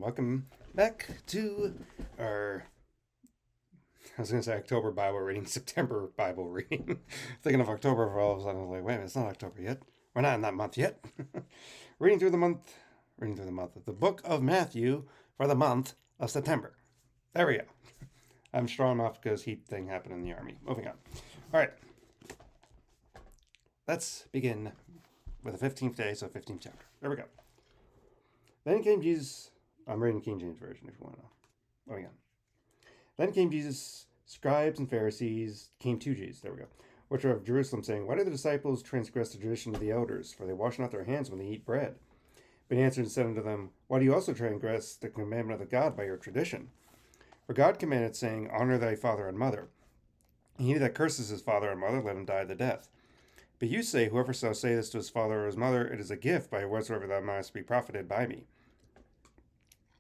welcome back to our, I was going to say October Bible reading, September Bible reading. Thinking of October for all of a sudden, I was like, wait a minute, it's not October yet. We're not in that month yet. reading through the month of the book of Matthew for the month of September. There we go. I'm strong off because heat thing happened in the army. Moving on. All right. Let's begin with the 15th day, so 15th chapter. There we go. Then came Jesus. I'm reading King James Version if you want to know. Moving on. Then came Jesus, scribes and Pharisees came to Jesus, there we go, which are of Jerusalem, saying, why do the disciples transgress the tradition of the elders? For they wash not their hands when they eat bread. But he answered and said unto them, why do you also transgress the commandment of the God by your tradition? For God commanded, saying, honor thy father and mother. And he that curses his father and mother, let him die the death. But you say, whoever shall say this to his father or his mother, it is a gift by whatsoever thou mightest be profited by me.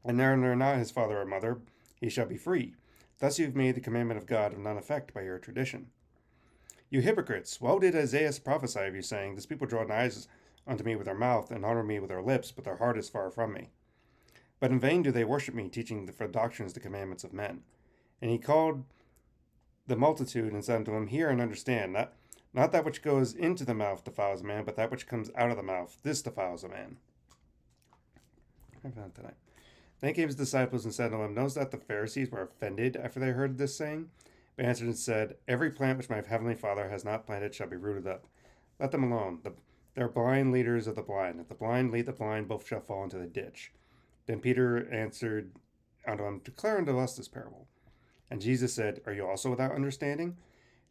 And there not his father or mother, he shall be free. Thus you have made the commandment of God of none effect by your tradition. You hypocrites, well did Isaiah prophesy of you, saying, this people draw nigh unto me with their mouth, and honor me with their lips, but their heart is far from me. But in vain do they worship me, teaching for doctrines the commandments of men. And he called the multitude, and said unto them, hear and understand, not that which goes into the mouth defiles a man, but that which comes out of the mouth, this defiles a man. I found tonight. Then came his disciples and said to him, knowest that the Pharisees were offended after they heard this saying? But answered and said, every plant which my heavenly Father has not planted shall be rooted up. Let them alone. They are blind leaders of the blind. If the blind lead the blind, both shall fall into the ditch. Then Peter answered unto him, declare unto us this parable. And Jesus said, are you also without understanding?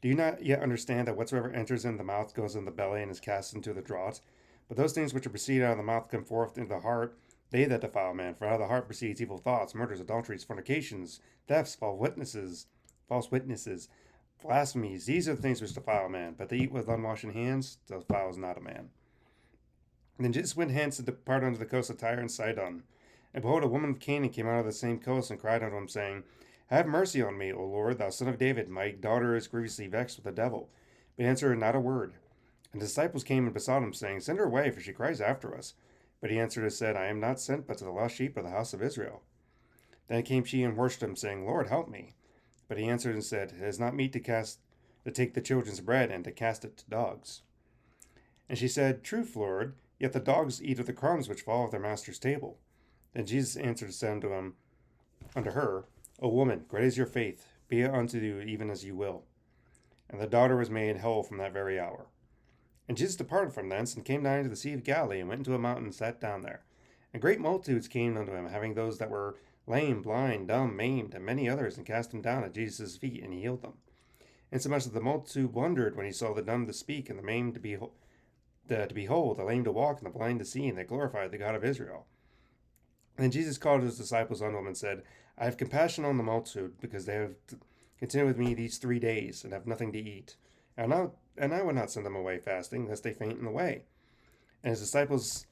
Do you not yet understand that whatsoever enters in the mouth goes in the belly and is cast into the draught? But those things which are proceed out of the mouth come forth into the heart, they that defile man. For out of the heart proceeds evil thoughts, murders, adulteries, fornications, thefts, false witnesses, blasphemies. These are the things which defile man. But they eat with unwashed hands defiles not a man. And then Jesus went hence and departed unto the coast of Tyre and Sidon. And behold, a woman of Canaan came out of the same coast and cried unto him, saying, have mercy on me, O Lord, thou son of David. My daughter is grievously vexed with the devil. But answered her not a word. And the disciples came and besought him, saying, send her away, for she cries after us. But he answered and said, I am not sent but to the lost sheep of the house of Israel. Then came she and worshipped him, saying, Lord, help me. But he answered and said, it is not meet to take the children's bread and to cast it to dogs. And she said, truth, Lord, yet the dogs eat of the crumbs which fall off their master's table. Then Jesus answered and said unto her, O woman, great is your faith, be it unto you even as you will. And the daughter was made whole from that very hour. And Jesus departed from thence, and came nigh into the sea of Galilee, and went into a mountain, and sat down there. And great multitudes came unto him, having those that were lame, blind, dumb, maimed, and many others, and cast them down at Jesus' feet, and he healed them. Insomuch that the multitude wondered when he saw the dumb to speak, and the maimed to behold, the lame to walk, and the blind to see, and they glorified the God of Israel. And then Jesus called his disciples unto him, and said, I have compassion on the multitude, because they have continued with me these 3 days, and have nothing to eat. And I will not send them away fasting, lest they faint in the way. And his disciples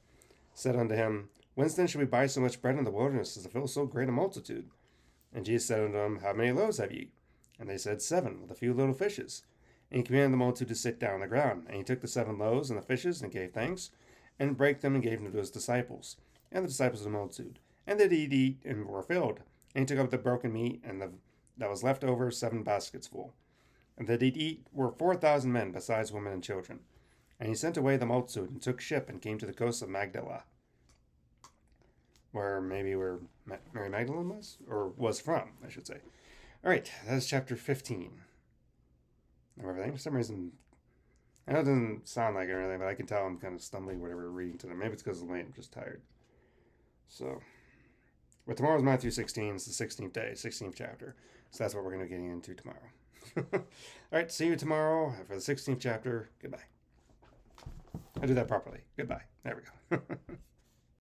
said unto him, whence then should we buy so much bread in the wilderness, as to fill so great a multitude? And Jesus said unto them, how many loaves have ye? And they said, 7, with a few little fishes. And he commanded the multitude to sit down on the ground. And he took the 7 loaves and the fishes, and gave thanks, and brake them, and gave them to his disciples, and the disciples of the multitude. And they did eat, and were filled. And he took up the broken meat, and that was left over, 7 baskets full. And that did eat were 4,000 men, besides women and children. And he sent away the multitude, and took ship, and came to the coast of Magdala, where Mary Magdalene was, or was from, I should say. All right, that is chapter 15 of everything. For some reason, I know it doesn't sound like it or anything, but I can tell I'm kind of stumbling whatever reading today. Maybe it's because of the late, I'm just tired. So, but tomorrow's Matthew 16. It's the 16th day, 16th chapter. So that's what we're going to be getting into tomorrow. All right, see you tomorrow for the 16th chapter. Goodbye. I did that properly. Goodbye. There we go.